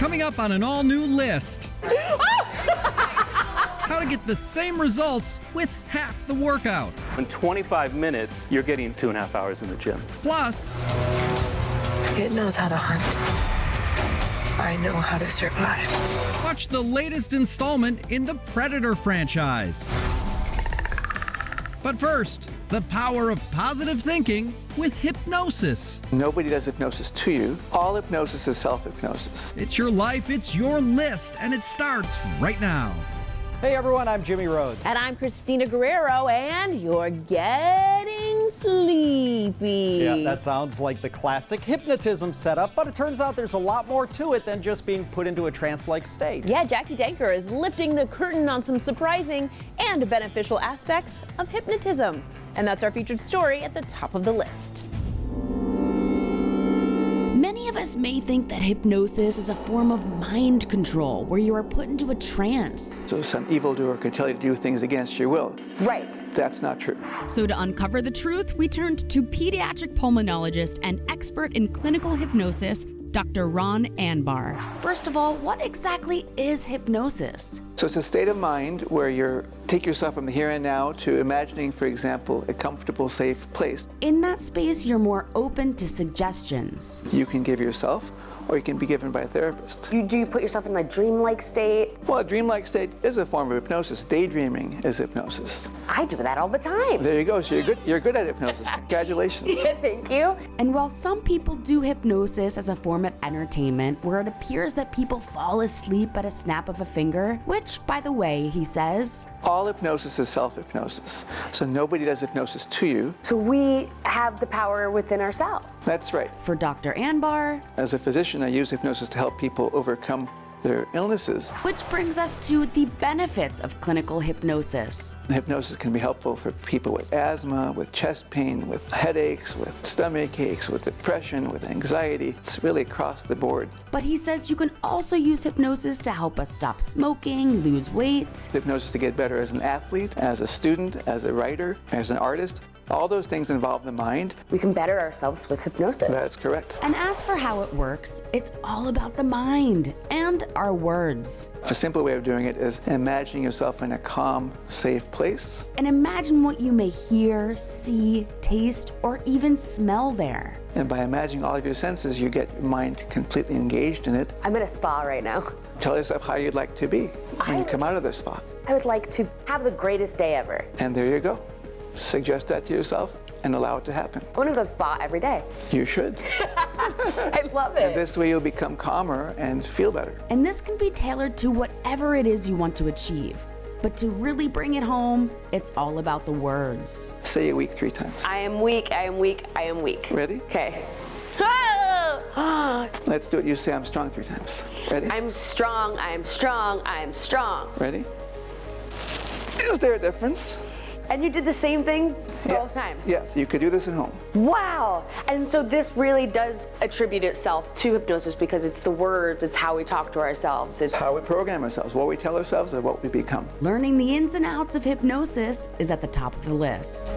Coming up on an all-new list. How to get the same results with half the workout. In 25 minutes, you're getting 2.5 hours in the gym. Plus, It knows how to hunt. I know how to survive. watch the latest installment in the Predator franchise. But first, the power of positive thinking with hypnosis. Nobody does hypnosis to you. All hypnosis is self-hypnosis. It's your life, it's your list, and it starts right now. Hey everyone, I'm Jimmy Rhodes. And I'm Christina Guerrero, and you're getting sleepy. Yeah, that sounds like the classic hypnotism setup, but it turns out there's a lot more to it than just being put into a trance-like state. Yeah, Jackie Danker is lifting the curtain on some surprising and beneficial aspects of hypnotism. And that's our featured story at the top of the list. Many of us may think that hypnosis is a form of mind control where you are put into a trance. So some evildoer could tell you to do things against your will. Right. That's not true. So to uncover the truth, we turned to pediatric pulmonologist and expert in clinical hypnosis, Dr. Ron Anbar. First of all, what exactly is hypnosis? So it's a state of mind where you take yourself from the here and now to imagining, for example, a comfortable, safe place. In that space, you're more open to suggestions. You can give yourself, or you can be given by a therapist. Do you put yourself in a dreamlike state? Well, a dreamlike state is a form of hypnosis. Daydreaming is hypnosis. I do that all the time. There you go. So you're good at hypnosis. Congratulations. Yeah, thank you. And while some people do hypnosis as a form of entertainment, where it appears that people fall asleep at a snap of a finger, which, by the way, he says, all hypnosis is self-hypnosis. So nobody does hypnosis to you. So we have the power within ourselves. That's right. for Dr. Anbar. As a physician, I use hypnosis to help people overcome their illnesses. Which brings us to the benefits of clinical hypnosis. Hypnosis can be helpful for people with asthma, with chest pain, with headaches, with stomach aches, with depression, with anxiety. It's really across the board. But he says you can also use hypnosis to help us stop smoking, lose weight. Hypnosis to get better as an athlete, as a student, as a writer, as an artist. All those things involve the mind. We can better ourselves with hypnosis. That's correct. And as for how it works, it's all about the mind and our words. A simple way of doing it is imagining yourself in a calm, safe place. And imagine what you may hear, see, taste, or even smell there. And by imagining all of your senses, you get your mind completely engaged in it. I'm in a spa right now. Tell yourself how you'd like to be when you come out of the spa. I would like to have the greatest day ever. And there you go. Suggest that to yourself and allow it to happen. I want to go to the spa every day. You should. I love it. And this way you'll become calmer and feel better. And this can be tailored to whatever it is you want to achieve. But to really bring it home, it's all about the words. Say it weak 3 times. I am weak, I am weak, I am weak. Ready? Okay. Let's do it. You say I'm strong 3 times. Ready? I'm strong, I am strong, I am strong. Ready? Is there a difference? And you did the same thing both Yes. times? Yes, you could do this at home. Wow. And so this really does attribute itself to hypnosis because it's the words, it's how we talk to ourselves. It's How we program ourselves, what we tell ourselves, and what we become. Learning the ins and outs of hypnosis is at the top of the list.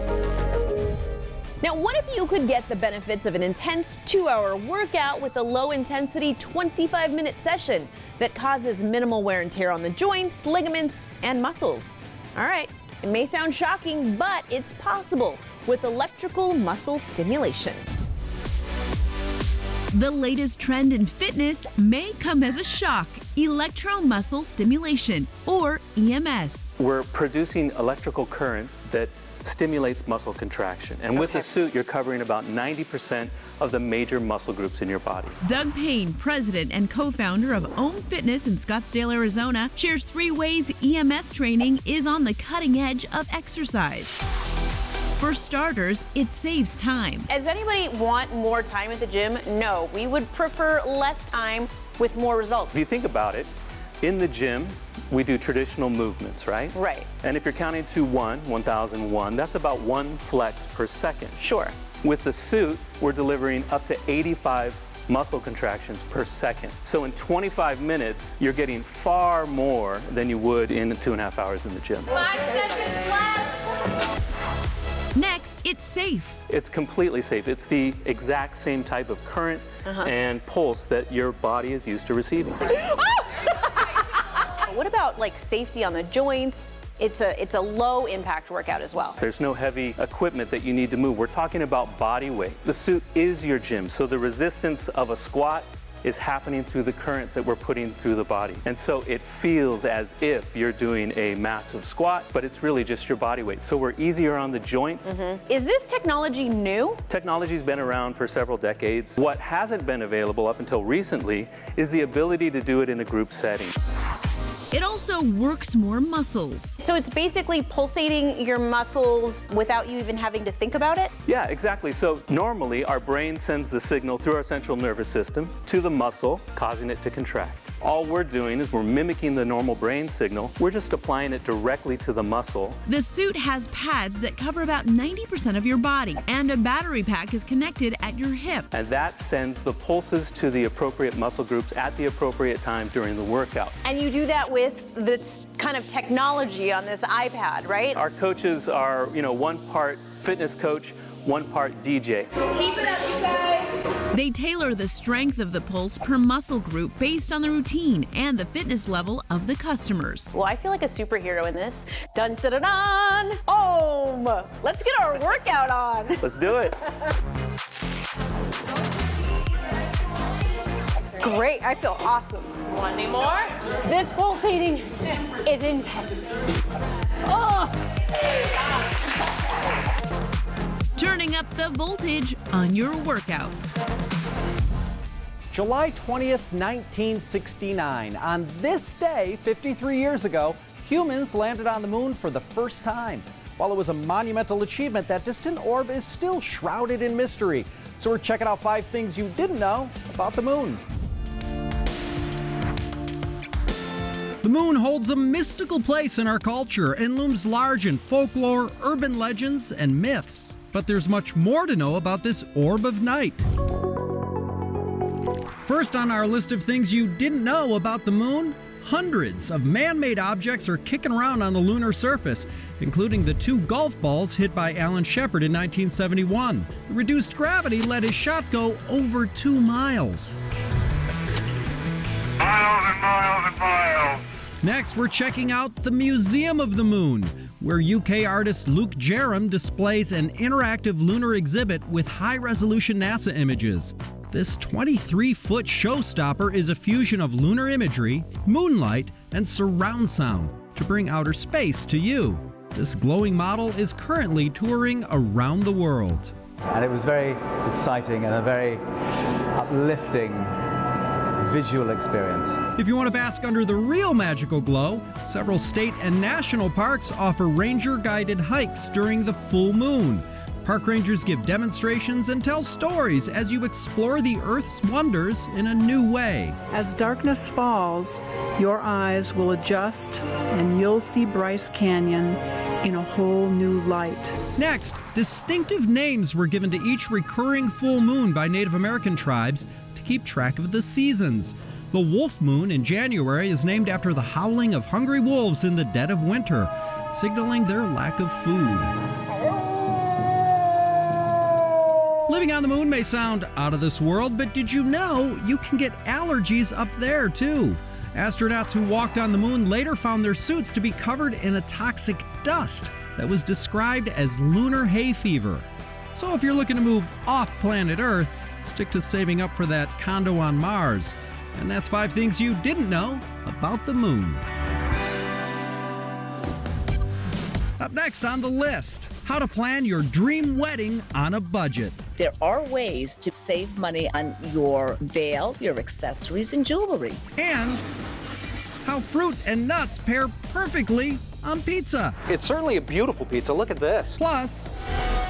Now, what if you could get the benefits of an intense 2-hour workout with a low-intensity 25-minute session that causes minimal wear and tear on the joints, ligaments, and muscles? All right. It may sound shocking, but it's possible with electrical muscle stimulation. The latest trend in fitness may come as a shock. Electromuscle stimulation, or EMS. We're producing electrical current that stimulates muscle contraction. And with the suit, you're covering about 90% of the major muscle groups in your body. Doug Payne, president and co-founder of Ohm Fitness in Scottsdale, Arizona, shares 3 ways EMS training is on the cutting edge of exercise. For starters, it saves time. Does anybody want more time at the gym? No, we would prefer less time with more results. If you think about it, in the gym, we do traditional movements, right? Right. And if you're counting to 1001, that's about 1 flex per second. Sure. With the suit, we're delivering up to 85 muscle contractions per second. So in 25 minutes, you're getting far more than you would in 2.5 hours in the gym. 5 seconds left. Next, It's safe. It's completely safe. It's the exact same type of current and pulse that your body is used to receiving. What about like safety on the joints? It's a low impact workout as well. There's no heavy equipment that you need to move. We're talking about body weight. The suit is your gym, so the resistance of a squat is happening through the current that we're putting through the body. And so it feels as if you're doing a massive squat, but it's really just your body weight. So we're easier on the joints. Is this technology new? Technology's been around for several decades. What hasn't been available up until recently is the ability to do it in a group setting. It also works more muscles. So it's basically pulsating your muscles without you even having to think about it? Yeah, exactly. So normally our brain sends the signal through our central nervous system to the muscle, causing it to contract. All we're doing is we're mimicking the normal brain signal. We're just applying it directly to the muscle. The suit has pads that cover about 90% of your body, and a battery pack is connected at your hip. And that sends the pulses to the appropriate muscle groups at the appropriate time during the workout. And you do that with this kind of technology on this iPad, right? Our coaches are, one part fitness coach, one part DJ. Keep it up, you guys. They tailor the strength of the pulse per muscle group based on the routine and the fitness level of the customers. Well, I feel like a superhero in this. Dun dun dun dun! Oh, let's get our workout on. Let's do it. Great, I feel awesome. Want any more? This pulsating is intense. Oh! Turning up the voltage on your workout. July 20th, 1969. On this day, 53 years ago, humans landed on the moon for the first time. While it was a monumental achievement, that distant orb is still shrouded in mystery. So we're checking out 5 things you didn't know about the moon. The moon holds a mystical place in our culture and looms large in folklore, urban legends, and myths. But there's much more to know about this orb of night. First on our list of things you didn't know about the moon, hundreds of man-made objects are kicking around on the lunar surface, including the 2 golf balls hit by Alan Shepard in 1971. The reduced gravity let his shot go over 2 miles. Miles and miles and miles. Next, we're checking out the Museum of the Moon, where UK artist Luke Jerram displays an interactive lunar exhibit with high-resolution NASA images. This 23-foot showstopper is a fusion of lunar imagery, moonlight, and surround sound to bring outer space to you. This glowing model is currently touring around the world. And it was very exciting and a very uplifting visual experience. If you want to bask under the real magical glow, several state and national parks offer ranger-guided hikes during the full moon. Park rangers give demonstrations and tell stories as you explore the Earth's wonders in a new way. As darkness falls, your eyes will adjust and you'll see Bryce Canyon in a whole new light. Next, distinctive names were given to each recurring full moon by Native American tribes to keep track of the seasons. The wolf moon in January is named after the howling of hungry wolves in the dead of winter, signaling their lack of food. Living on the moon may sound out of this world, but did you know you can get allergies up there too? Astronauts who walked on the moon later found their suits to be covered in a toxic dust that was described as lunar hay fever. So if you're looking to move off planet Earth, stick to saving up for that condo on Mars. And that's 5 things you didn't know about the moon. Up next on the list, how to plan your dream wedding on a budget. There are ways to save money on your veil, your accessories, and jewelry. And how fruit and nuts pair perfectly on pizza. It's certainly a beautiful pizza. Look at this. Plus,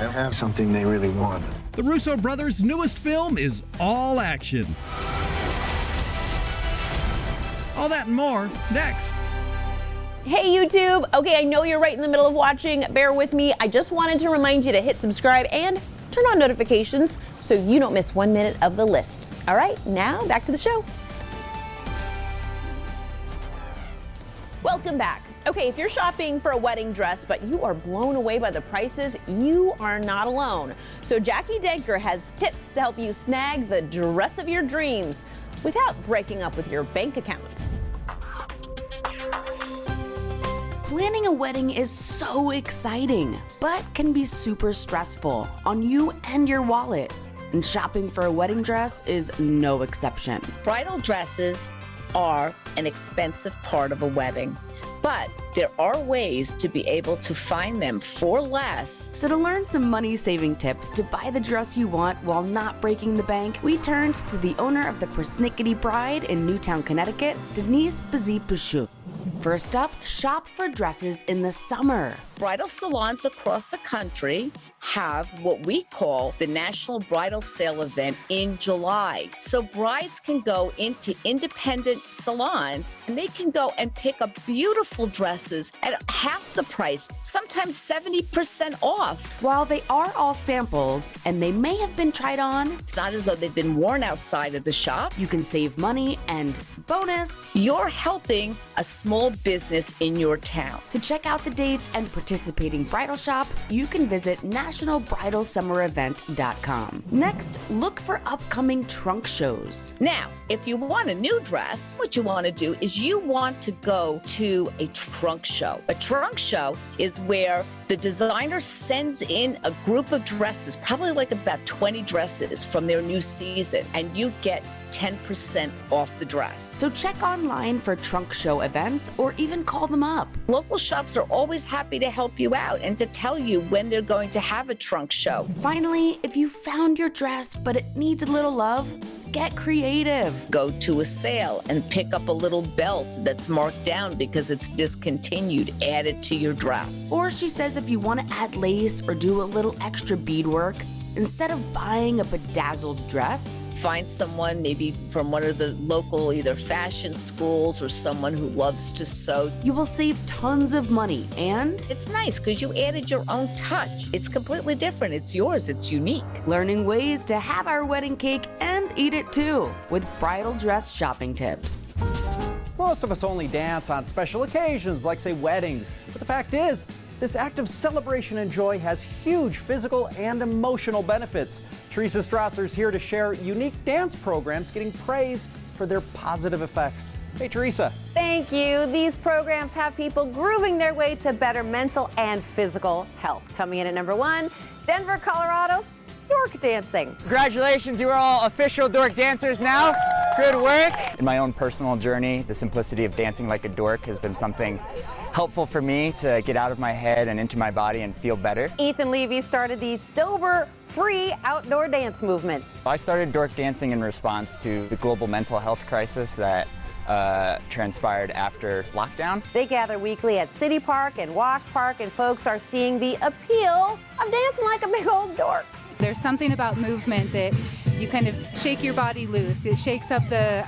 and have something they really want. The Russo brothers' newest film is all action. All that and more next. Hey YouTube! Okay, I know you're right in the middle of watching. Bear with me. I just wanted to remind you to hit subscribe and turn on notifications so you don't miss 1 minute of the list. All right, now back to the show. Welcome back. Okay, if you're shopping for a wedding dress, but you are blown away by the prices, you are not alone. So Jackie Denker has tips to help you snag the dress of your dreams without breaking up with your bank account. Planning a wedding is so exciting, but can be super stressful on you and your wallet. And shopping for a wedding dress is no exception. Bridal dresses are an expensive part of a wedding, but there are ways to be able to find them for less. So to learn some money-saving tips to buy the dress you want while not breaking the bank, we turned to the owner of the Persnickety Bride in Newtown, Connecticut, Denise Bazzi-Puchou. First up, shop for dresses in the summer. Bridal salons across the country have what we call the National Bridal Sale event in July. So brides can go into independent salons and they can go and pick up beautiful dresses at half the price, sometimes 70% off. While they are all samples and they may have been tried on, it's not as though they've been worn outside of the shop. You can save money and bonus, you're helping a small business in your town. To check out the dates and participating bridal shops, you can visit nationalbridalsummerevent.com. Next, look for upcoming trunk shows. Now, if you want a new dress, what you want to do is you want to go to a trunk show. A trunk show is where the designer sends in a group of dresses, probably like about 20 dresses from their new season, and you get 10% off the dress. So check online for trunk show events or even call them up. Local shops are always happy to help you out and to tell you when they're going to have a trunk show. Finally, if you found your dress but it needs a little love, get creative. Go to a sale and pick up a little belt that's marked down because it's discontinued. Add it to your dress. Or she says if you want to add lace or do a little extra beadwork, instead of buying a bedazzled dress, find someone maybe from one of the local either fashion schools or someone who loves to sew. You will save tons of money and it's nice because you added your own touch. It's completely different. It's yours. It's unique. Learning ways to have our wedding cake and eat it too with bridal dress shopping tips. Most of us only dance on special occasions like, say, weddings. But the fact is, this act of celebration and joy has huge physical and emotional benefits. Teresa Strasser's here to share unique dance programs getting praise for their positive effects. Hey, Teresa. Thank you. These programs have people grooving their way to better mental and physical health. Coming in at number 1, Denver, Colorado's Dork Dancing. Congratulations, you are all official dork dancers now. Good work. In my own personal journey, the simplicity of dancing like a dork has been something helpful for me to get out of my head and into my body and feel better. Ethan Levy started the sober, free outdoor dance movement. I started dork dancing in response to the global mental health crisis that transpired after lockdown. They gather weekly at City Park and Wash Park, and folks are seeing the appeal of dancing like a big old dork. There's something about movement that you kind of shake your body loose. It shakes up the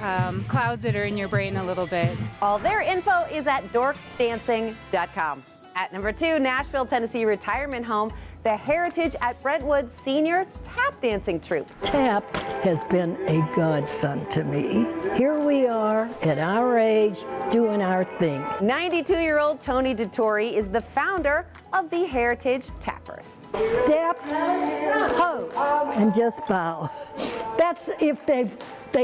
clouds that are in your brain a little bit. All their info is at dorkdancing.com. At number 2, Nashville, Tennessee retirement home, the Heritage at Brentwood Senior Tap Dancing Troupe. Tap has been a godsend to me. Here we are at our age doing our thing. 92-year-old Tony DeTore is the founder of the Heritage Tappers. Step, pose, and just bow. That's if they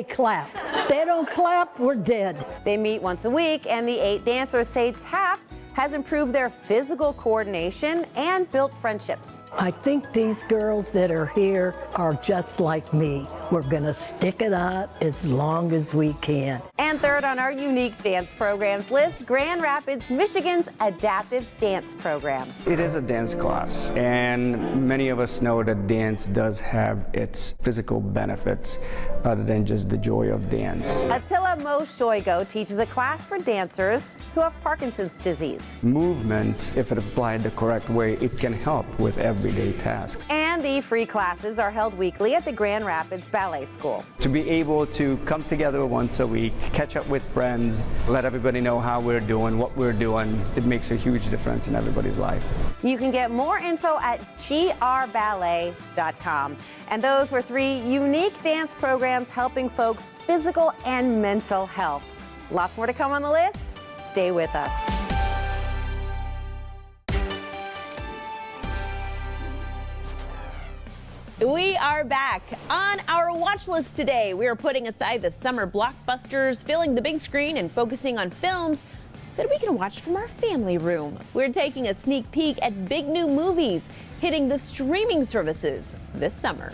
clap. If they don't clap, we're dead. They meet once a week, and the 8 dancers say tap has improved their physical coordination and built friendships. I think these girls that are here are just like me. We're gonna stick it out as long as we can. And third on our unique dance programs list, Grand Rapids, Michigan's Adaptive Dance Program. It is a dance class, and many of us know that dance does have its physical benefits other than just the joy of dance. Attila Moshoigo teaches a class for dancers who have Parkinson's disease. Movement, if it applied the correct way, it can help with everyday tasks. And the free classes are held weekly at the Grand Rapids Ballet School. To be able to come together once a week, catch up with friends, let everybody know how we're doing, what we're doing, it makes a huge difference in everybody's life. You can get more info at grballet.com. And those were 3 unique dance programs helping folks' physical and mental health. Lots more to come on the list. Stay with us. We are back. On our watch list today, we are putting aside the summer blockbusters, filling the big screen, and focusing on films that we can watch from our family room. We're taking a sneak peek at big new movies hitting the streaming services this summer.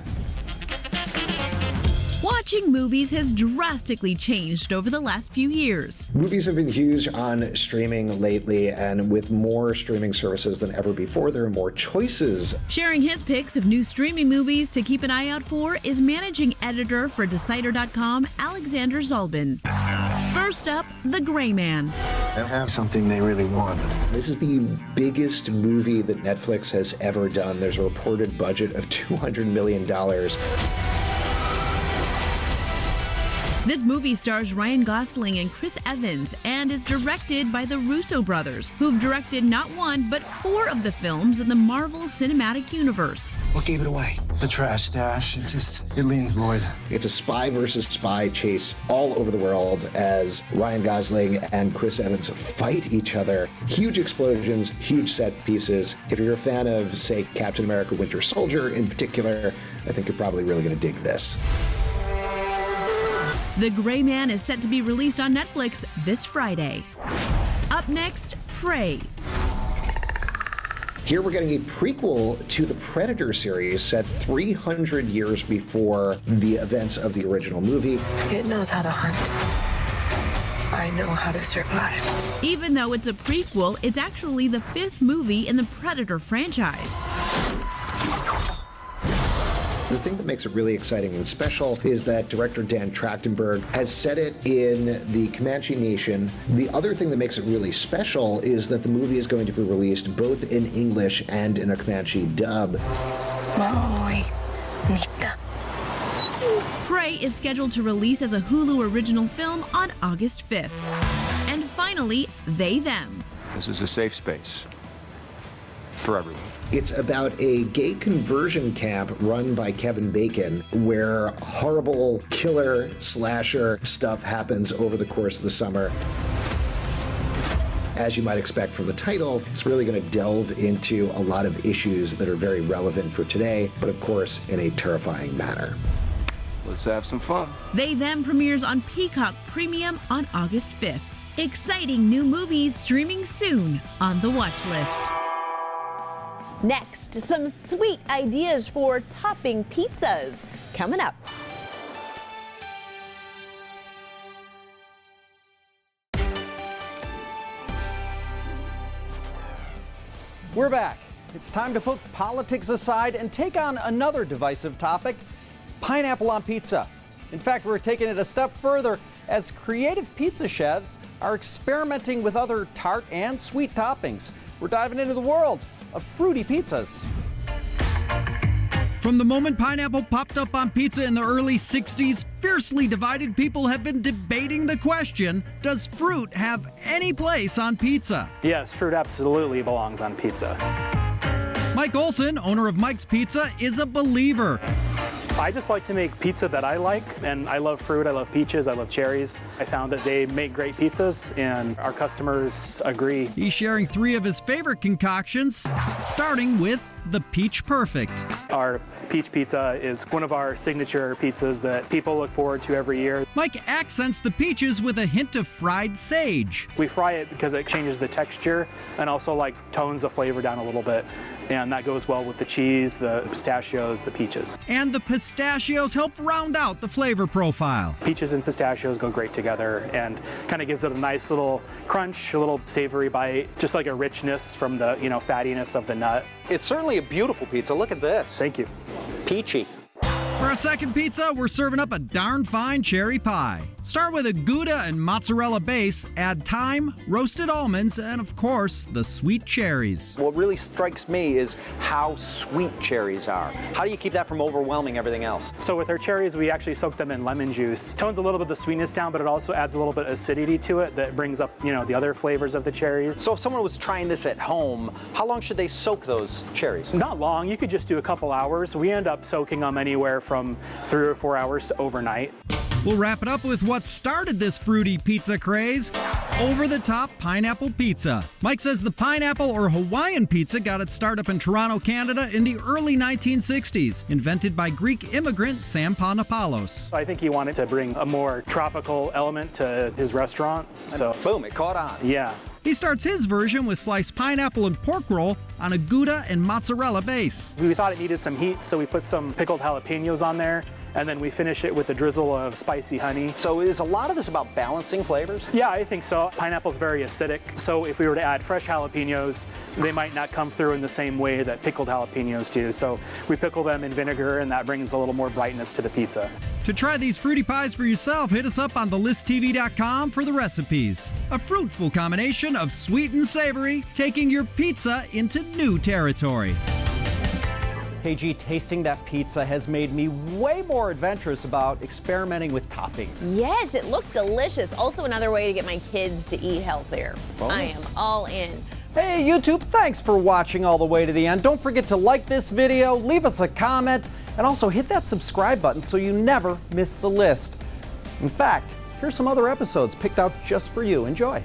Watching movies has drastically changed over the last few years. Movies have been huge on streaming lately, and with more streaming services than ever before, there are more choices. Sharing his picks of new streaming movies to keep an eye out for is managing editor for Decider.com, Alexander Zalbin. First up, The Gray Man. And have something they really want. This is the biggest movie that Netflix has ever done. There's a reported budget of $200 million. This movie stars Ryan Gosling and Chris Evans and is directed by the Russo brothers, who've directed not one, but 4 of the films in the Marvel Cinematic Universe. What gave it away? The trash stash. It leans Lloyd. It's a spy versus spy chase all over the world as Ryan Gosling and Chris Evans fight each other. Huge explosions, huge set pieces. If you're a fan of, say, Captain America Winter Soldier in particular, I think you're probably really going to dig this. The Gray Man is set to be released on Netflix this Friday. Up next, Prey. Here we're getting a prequel to the Predator series set 300 years before the events of the original movie. It knows how to hunt. I know how to survive. Even though it's a prequel, it's actually the 5th movie in the Predator franchise. The thing that makes it really exciting and special is that director Dan Trachtenberg has set it in the Comanche Nation. The other thing that makes it really special is that the movie is going to be released both in English and in a Comanche dub. Prey is scheduled to release as a Hulu original film on August 5th. And finally, They Them. This is a safe space for everyone. It's about a gay conversion camp run by Kevin Bacon where horrible killer slasher stuff happens over the course of the summer. As you might expect from the title, it's really going to delve into a lot of issues that are very relevant for today, but of course in a terrifying manner. Let's have some fun. They Them premieres on Peacock Premium on August 5th. Exciting new movies streaming soon on the watch list. Next, some sweet ideas for topping pizzas coming up. We're back. It's time to put politics aside and take on another divisive topic, pineapple on pizza. In fact, we're taking it a step further as creative pizza chefs are experimenting with other tart and sweet toppings. We're diving into the world of fruity pizzas. From the moment pineapple popped up on pizza in the early 60s, fiercely divided people have been debating the question, does fruit have any place on pizza? Yes, fruit absolutely belongs on pizza. Mike Olson, owner of Mike's Pizza, is a believer. I just like to make pizza that I like, and I love fruit, I love peaches, I love cherries. I found that they make great pizzas, and our customers agree. He's sharing 3 of his favorite concoctions, starting with the Peach Perfect. Our peach pizza is one of our signature pizzas that people look forward to every year. Mike accents the peaches with a hint of fried sage. We fry it because it changes the texture and also tones the flavor down a little bit. And that goes well with the cheese, the pistachios, the peaches. And the pistachios help round out the flavor profile. Peaches and pistachios go great together and kind of gives it a nice little crunch, a little savory bite, just like a richness from the, fattiness of the nut. It's certainly a beautiful pizza. Look at this. Thank you. Peachy. For a second pizza, we're serving up a darn fine cherry pie. Start with a Gouda and mozzarella base, add thyme, roasted almonds, and of course, the sweet cherries. What really strikes me is how sweet cherries are. How do you keep that from overwhelming everything else? So with our cherries, we actually soak them in lemon juice. Tones a little bit of the sweetness down, but it also adds a little bit of acidity to it that brings up, the other flavors of the cherries. So if someone was trying this at home, how long should they soak those cherries? Not long. You could just do a couple hours. We end up soaking them anywhere from 3 or 4 hours to overnight. We'll wrap it up with what started this fruity pizza craze, Over-the-top pineapple pizza. Mike says the pineapple or Hawaiian pizza got its start up in Toronto, Canada in the early 1960s, invented by Greek immigrant Sam Panopoulos. I think he wanted to bring a more tropical element to his restaurant. So boom, it caught on. Yeah. He starts his version with sliced pineapple and pork roll on a Gouda and mozzarella base. We thought it needed some heat, so we put some pickled jalapenos on there. And then we finish it with a drizzle of spicy honey. So is a lot of this about balancing flavors? Yeah, I think so. Pineapple's very acidic, so if we were to add fresh jalapenos, they might not come through in the same way that pickled jalapenos do. So we pickle them in vinegar, and that brings a little more brightness to the pizza. To try these fruity pies for yourself, hit us up on thelistTV.com for the recipes. A fruitful combination of sweet and savory, taking your pizza into new territory. KG, tasting that pizza has made me way more adventurous about experimenting with toppings. Yes, it looked delicious. Also another way to get my kids to eat healthier. Bonus. I am all in. Hey YouTube, thanks for watching all the way to the end. Don't forget to like this video, leave us a comment, and also hit that subscribe button so you never miss the list. In fact, here's some other episodes picked out just for you. Enjoy.